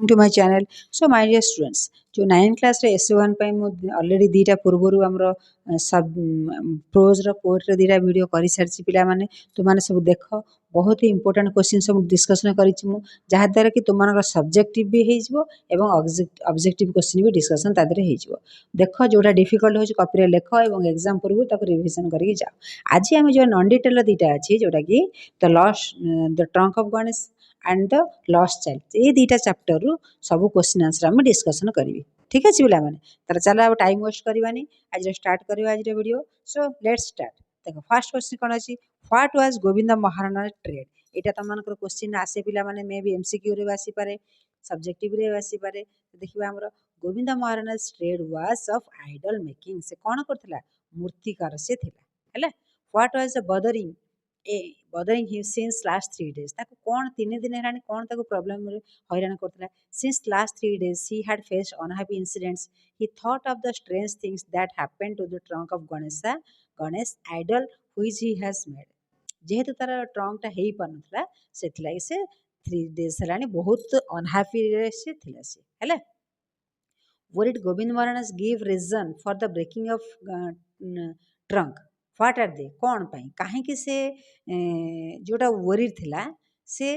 to my channel. So my dear students, जो 9th class रे SA-1 ପାଇଁ ମୁଁ already ଦୁଇଟା ପୂର୍ବରୁ ଆମର सब ପ୍ରୋଜ୍ ର ପୋଏଟ୍ ର ଦୁଇଟା ଭିଡ଼ିଓ କରିସାରିଛି ପିଲାମାନେ ତୁମାନେ ସବୁ ଦେଖ ବହୁତ ହି ଇମ୍ପୋର୍ଟାଣ୍ଟ କ୍ୱେଶ୍ଚିନ୍ ସବୁ ଡିସ୍କସନ୍ କରିଛି ମୁଁ ଯାହାଦ୍ୱାରା କି ତୁମମାନଙ୍କର ସବଜେକ୍ଟିଭ୍ ବି ହେଇଯିବ ଏବଂ ଅବଜେକ୍ଟିଭ୍ କ୍ୱେଶ୍ଚିନ୍ ବି ଡିସ୍କସନ୍ ତା ଦେହରେ ହେଇଯିବ ଦେଖ ଯେଉଁଟା ଡିଫିକଲ୍ଟ ହେଉଛି କପିରେ ଲେଖ ଏବଂ ଏକ୍ଜାମ୍ ପୂର୍ବରୁ ତାକୁ ରିଭିଜନ୍ କରିକି ଯାଅ ଆଜି ଆମେ ଯେଉଁ ନନ୍ ଡିଟେଲ୍ର ଦୁଇଟା ଅଛି ଯେଉଁଟାକି the trunk of Ganesh and the lost child ये दुईटा चैप्टर रु सब क्वेश्चन आंसर आम डिस्कसन करी ठीक अच्छे पे तर चलो अब टाइम वेस्ट करवानी आज स्टार्ट करवा आज वीडियो सो लेट्स स्टार्ट देखो फर्स्ट क्वेश्चन कौन अच्छी what was Govind Maharana trade यहाँ तुम क्वेश्चन आसे पे मे भी MCQ रे आसीपे सब्जेक्टिव रे आसीपे देखिए आमर Govind Maharana trade was of idol making से कौन करथिला मूर्तिकार से थिला what was the bothering him since last 3 days ताको कौन 3 दिन हेरानी कौन ताको प्रॉब्लम हैरान करथिला since last 3 days he had faced unhappy incidents he thought of the strange things that happened to the trunk of Ganesh idol which he has made जेहेतु तार trunk टा हेई पानथला सेथिला से 3 days हेरानी बहुत अनहैप्पी रे से थिला से हैला Would Govind Maharaj give reason for the breaking of trunk what are they कौन पाई कहीं से जोटा वरीड थिला से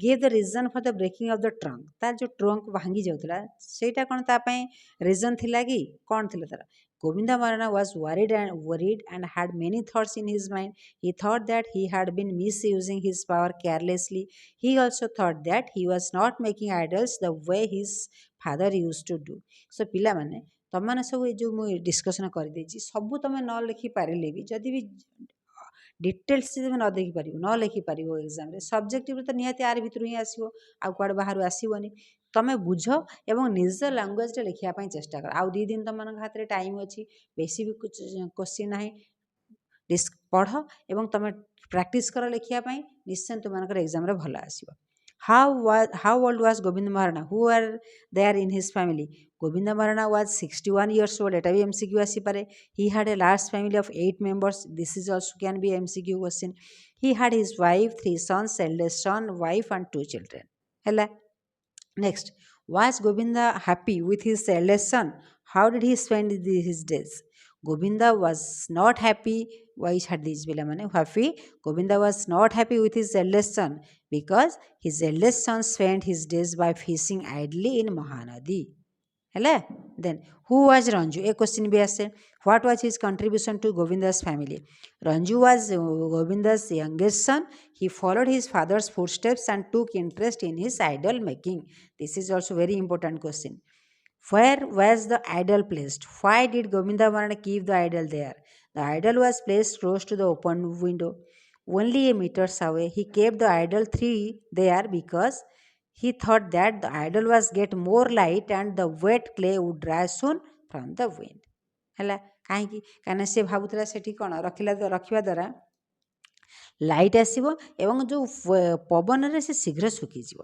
give the reason for the breaking of the trunk तार जो ट्रंक भांगी जाउतला सेटा कोन ता पई रीजन थिला कि कौन थिला तार Govind Maharana was worried and had many thoughts in his mind. He thought that he had been misusing his power carelessly. He also thought that he was not making idols the way his father used to do. So पिला माने तुमने सब ये जो मुझे discussion कर देछि सब तुम न लिखि पारे भी जदि भी डिटेल्स तुम न देखि पार न लिखि पार एग्जाम रे सब्जेक्टिव तो निहाती आर भितर ही आसो आ कुआड बाहर आसोनी तुम बुझ एवं निज लैंग्वेज लिखापी चेष्टा कर आउ 2 दिन तुम हाथ में टाइम अच्छी बेसी भी क्वेश्चन ना पढ़ एवं तुम प्रैक्टिस कर लिखापी निश्चय तुम एग्जाम रे भल आसो how old was Govind Maharana who were there in his family Govinda Maharana was 61 years old eta bhi MCQ asi pare he had a large family of 8 members this is also can be MCQ question he had his wife 3 sons eldest son wife and 2 children hela next was Govinda happy with his eldest son how did he spend his days Govinda was not happy why had these happy Govinda was not happy with his eldest son because his eldest son spent his days by fishing idly in Mahanadi Hello? Then who was Ranju a question be asked what was his contribution to Govinda's family Ranju was Govinda's youngest son he followed his father's footsteps and took interest in his idol making this is also very important question where was the idol placed why did Govinda Maharana keep the idol there the idol was placed close to the open window only a meters away he kept the idol 3 there because he thought that the idol was get more light and the wet clay would dry soon from the wind hela kahi kana se bhabutla seti kono rakhiba dara light आसो एवं जो पवन रे से शीघ्र सुखी जीव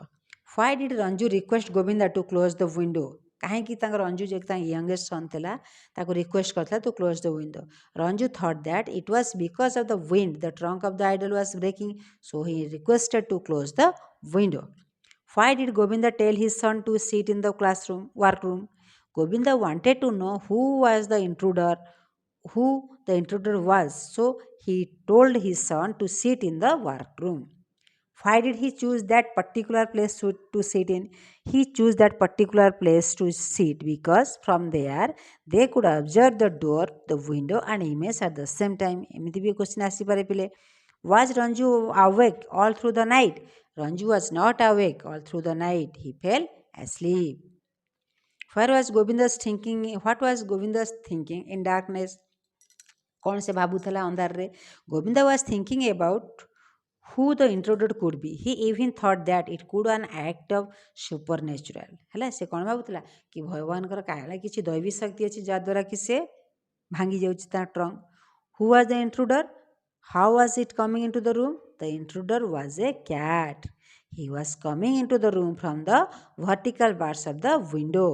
why did Ranju request Govinda to close the window कहीं रंजू जो यंगेस्ट सन था ताको रिक्वेस्ट करता to close the window Ranju thought that it was because of the wind the trunk of the idol was breaking so he requested to close the window why did Govinda tell his son to sit in the workroom Govinda wanted to know who the intruder was so he told his son to sit in the workroom why did he choose that particular place to sit in he chose that particular place to sit because from there they could observe the door the window and image at the same time एमती भी question आसी पारे पिले was Ranju awake all through the night Ranju was not awake all through the night he fell asleep where was Govinda's thinking what was Govinda's thinking in darkness कौन से भाबुथला अंधार रे Govinda was thinking about who the intruder could be he even thought that it could an act of supernatural हला से कौन भाबुथला कि भगवान कर काला किछि दैवी शक्ति अछि जा द्वारा कि से भांगी जाउछि ता trunk who was the intruder how was it coming into the room the intruder was a cat he was coming into the room from the vertical bars of the window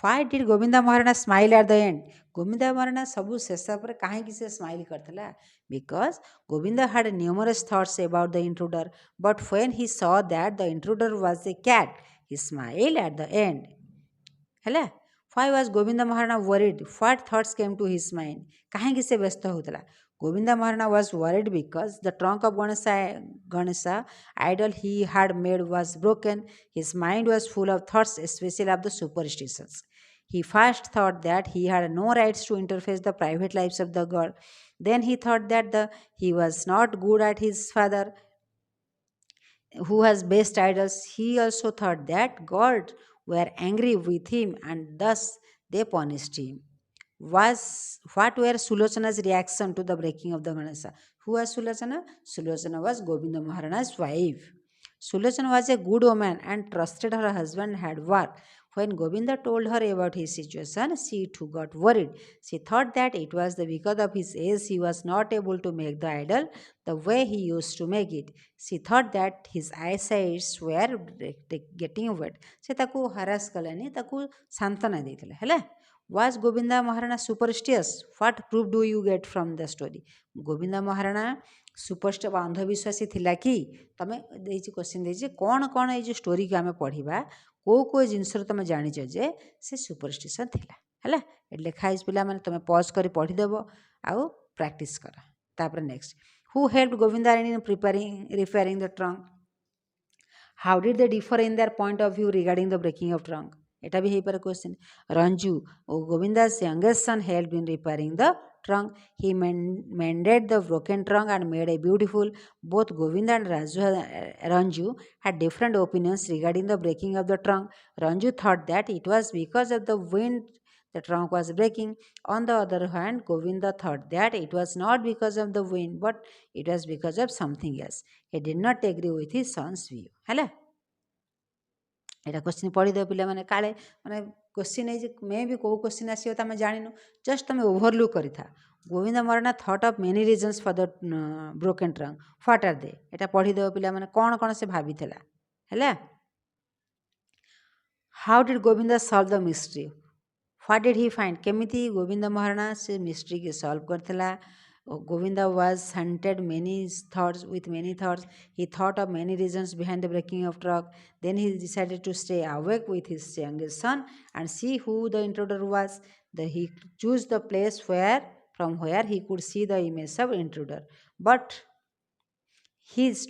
why did Govinda Maharana smile at the end Govinda Maharana सबु शेष पर काहे से smile करथला because Govinda had numerous thoughts about the intruder but when he saw that the intruder was a cat He smiled at the end. ହେଲା, why was Govind Maharana worried? What thoughts came to his mind? କାହିଁକି ସେ ବ୍ୟସ୍ତ ହେଉଥିଲା? Gobinda Maharana was worried because the trunk of Ganesha idol he had made was broken. His mind was full of thoughts, especially of the superstitions. He first thought that he had no rights to interface the private lives of the god. Then he thought that he was not good at his father who has based idols. He also thought that God were angry with him and thus they punished him. What were Sulochana's reaction to the breaking of the Ganesha? Who was Sulochana? Sulochana was Govinda Maharana's wife. Sulochana was a good woman and trusted her husband had work. When Govinda told her about his situation, she too got worried. She thought that it was because of his age he was not able to make the idol the way he used to make it. She thought that his eyesights were getting wet. ସେ ତାକୁ ହରାସ କଲାନି, ତାକୁ ସାନ୍ତ୍ୱନା ଦେଇଥିଲା ହେଲା। Was Govinda Maharana superstitious? What proof do you get from the story? Govinda Maharana ସୁପରଷ୍ଟ ବା ଅନ୍ଧବିଶ୍ୱାସୀ ଥିଲା କି? ତମେ ଦେଇଛି କ୍ୱେଶ୍ଚିନ୍ ଦେଇଛି କ'ଣ କ'ଣ ଏଇ ଯେଉଁ ଷ୍ଟୋରିକୁ ଆମେ ପଢ଼ିବା କେଉଁ କେଉଁ ଜିନିଷରୁ ତମେ ଜାଣିଛ ଯେ ସେ ସୁପରଷ୍ଟିସନ୍ ଥିଲା ହେଲା। ଏଠି ଲେଖା ହେଇଛି ପିଲାମାନେ, ତମେ ପଜ୍ କରି ପଢ଼ିଦେବ ଆଉ ପ୍ରାକ୍ଟିସ୍ କର। ତାପରେ next, who helped Govinda in repairing the trunk? How did they differ in their point of view regarding the breaking of trunk? এটা भी ହେଇପାରେ question. Ranju, Govinda's youngest son, helped in repairing the trunk. He mended the broken trunk and made a beautiful. Both Govinda and Ranju had different opinions regarding the breaking of the trunk. Ranju thought that it was because of the wind the trunk was breaking. On the other hand, Govinda thought that it was not because of the wind, but it was because of something else. He did not agree with his son's view. ହେଲା, ଏଇଟା question ପଢ଼ିଦେବ ପିଲାମାନେ, କାଳେ ମାନେ question ହେଇଛି ମେ ବି କେଉଁ question ଆସିବ ତ ଆମେ ଜାଣିନୁ, ଜଷ୍ଟ ତମେ ଓଭରଲୁକ୍ କରିଥା। Govinda Maharana thought of many reasons for the broken trunk, what are they? ଏଇଟା ପଢ଼ିଦେବ ପିଲାମାନେ, କ'ଣ କ'ଣ ସେ ଭାବିଥିଲା ହେଲା। How did Govinda solve the mystery? What did he find? କେମିତି ଗୋବିନ୍ଦ ମହାରଣା ସେ ମିଷ୍ଟ୍ରିକି ସଲ୍ଭ କରିଥିଲା? Govinda was hunted with many thoughts. He thought of many reasons behind the breaking of trunk. Then he decided to stay awake with his youngest son and see who the intruder was. He chose the place from where he could see the image of intruder. But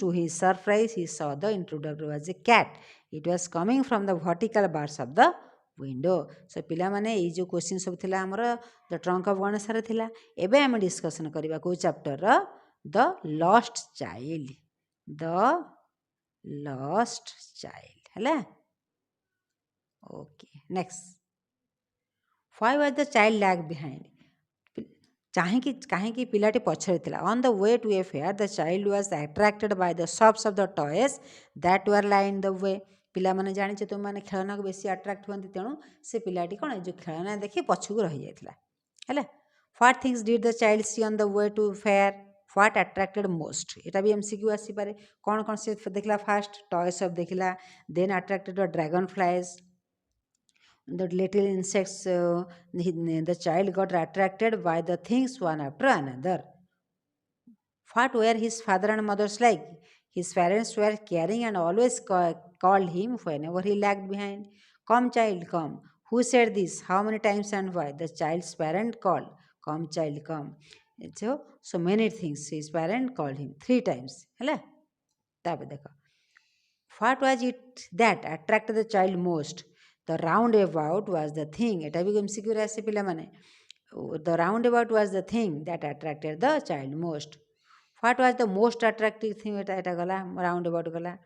to his surprise, he saw the intruder was a cat. It was coming from the vertical bars of the window. So ପିଲାମାନେ ଏଇ ଯେଉଁ question ସବୁ ଥିଲା ଆମର ଦ trunk of ଗଣେଶରେ ଥିଲା। ଏବେ ଆମେ discussion କରିବା କେଉଁ ଚାପ୍ଟରର? The lost child. The lost child ହେଲା। Okay, next, why was the child lag behind? କାହିଁକି ପିଲାଟି ପଛରେ ଥିଲା? On the way to a fair the child was attracted by the shops of the toys that were lie in the way. ପିଲାମାନେ ଜାଣିଛ ତୁମମାନେ ଖେଳନାକୁ ବେଶୀ attract ହୁଅନ୍ତି, ତେଣୁ ସେ ପିଲାଟି କ'ଣ ଯେଉଁ ଖେଳନା ଦେଖି ପଛକୁ ରହିଯାଇଥିଲା ହେଲା। What things did the child see on the way to fair? What attracted most? ଏଇଟା ବି MCQ ଆସିପାରେ। କ'ଣ କ'ଣ ସେ ଦେଖିଲା? ଫାଷ୍ଟ ଟୟ ସପ୍ ଦେଖିଲା, then attracted the dragonflies, the little insects. The child got attracted by the things one after another. What were his father and mother's like? His parents were caring and always called him whenever he lagged behind. Come child, come. Who said this? How many times and why? The child's parent called, come child, come. So many things his parent called him 3 times ହେଲା। ତାପରେ ଦେଖ, what was it that attracted the child most? The roundabout was the thing. ଏଟା ବି MCQ ରେ ଆସେ ପିଲାମାନେ। The roundabout was the thing that attracted the child most. What was the most attractive thing? ଏଟା ଗଲା, roundabout ଗଲା।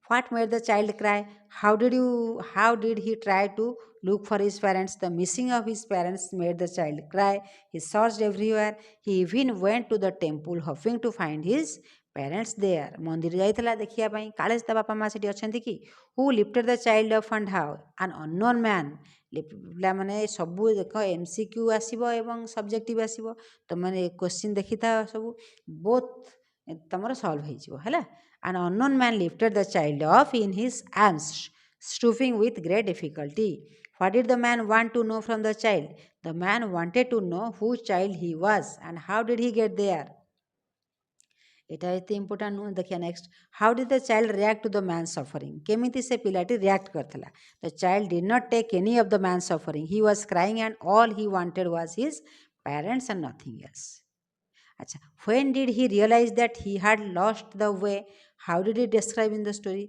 What made the child cry? How did he try to look for his parents? The missing of his parents made the child cry. He searched everywhere. He even went to the temple hoping to find his parents there. ମନ୍ଦିର ଯାଇଥିଲା ଦେଖିବା ପାଇଁ, କାଳେ ତା ବାପା ମା ସେଠି ଅଛନ୍ତି କି? Who lifted the child up and how? An unknown man. ପିଲାମାନେ ସବୁ ଦେଖ MCQ ଆସିବ ଏବଂ ସବଜେକ୍ଟିଭ ଆସିବ। ତୁମମାନେ କ୍ୱେଶ୍ଚିନ୍ ଦେଖିଥାଅ, ସବୁ ବୋଥ୍ ତୁମର ସଲ୍ଭ ହେଇଯିବ ହେଲା। An unknown man lifted the child up in his arms, stooping with great difficulty. What did the man want to know from the child? The man wanted to know whose child he was and how did he get there. এটা ଏତେ important ନୁହେଁ। ଦେଖିବା next, how did the child react to the man suffering? କେମିତି ସେ ପିଲାଟି react କରିଥିଲା? The child did not take any of the man suffering, he was crying and all he wanted was his parents and nothing else. ଆଚ୍ଛା, when did he realize that he had lost the way? How did he describe in the story?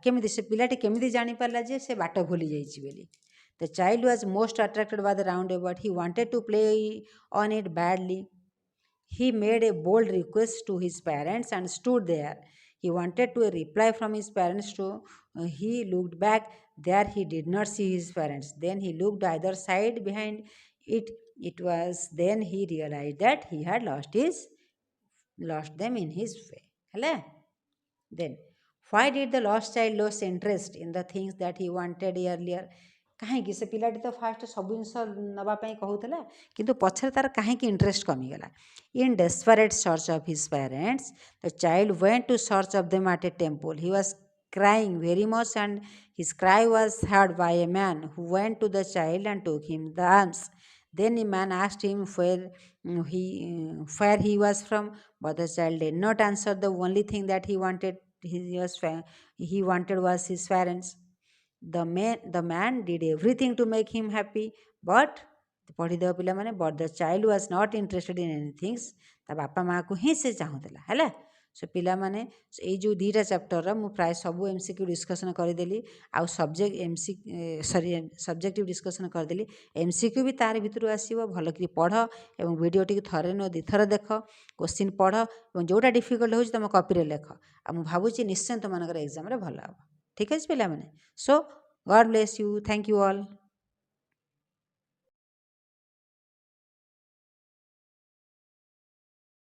କେମିତି ସେ ପିଲାଟି କେମିତି ଜାଣିପାରିଲା ଯେ ସେ ବାଟ ଭୁଲି ଯାଇଛି ବୋଲି? The child was most attracted by the roundabout. He wanted to play on it badly. He made a bold request to his parents and stood there. He wanted to a reply from his parents to he looked back. There he did not see his parents. Then he looked either side behind it. It was then he realized that he had lost them in his way. Hello? Then, why did the lost child lose interest in the things that he wanted earlier? କାହିଁକି ସେ ପିଲାଟି ତ first ସବୁ ଜିନିଷ ନେବା ପାଇଁ କହୁଥିଲା, କିନ୍ତୁ ପଛରେ ତାର କାହିଁକି ଇଣ୍ଟରେଷ୍ଟ କମିଗଲା? In desperate search of his parents, the child went to search of them at a temple. He was crying very much, and his cry was heard by a man who went to the child and took him the alms. Then a man asked him where he was from, but the child did not answer. The only thing that he wanted was his parents. The man did everything to make him happy, but ପଢ଼ିଦେବ ପିଲାମାନେ, but the child was not interested in anything. ତା ବାପା ମାଆକୁ ହିଁ ସେ ଚାହୁଁଥିଲା। ହେଲା, show ପିଲାମାନେ ଏଇ ଯେଉଁ ଦୁଇଟା ଚାପ୍ଟରର ମୁଁ ପ୍ରାୟ ସବୁ MCQ ଡିସ୍କସନ୍ କରିଦେଲି, ଆଉ ସବଜେକ୍ଟିଭ୍ ଡିସ୍କସନ୍ କରିଦେଲି। MCQ ବି ତାର ଭିତରୁ ଆସିବ। ଭଲକରି ପଢ଼ ଏବଂ ଭିଡ଼ିଓଟିକୁ ଥରେ ନୁହେଁ ଦୁଇଥର ଦେଖ, କୋଶ୍ଚିନ୍ ପଢ଼ ଏବଂ ଯେଉଁଟା ଡିଫିକଲ୍ଟ ହେଉଛି ତୁମ କପିରେ ଲେଖ। ଆଉ ମୁଁ ଭାବୁଛି ନିଶ୍ଚୟ ତୁମମାନଙ୍କର ଏକ୍ଜାମ୍ରେ ଭଲ ହେବ। ଠିକ୍ ଅଛି ପିଲାମାନେ? So god bless you, thank you all.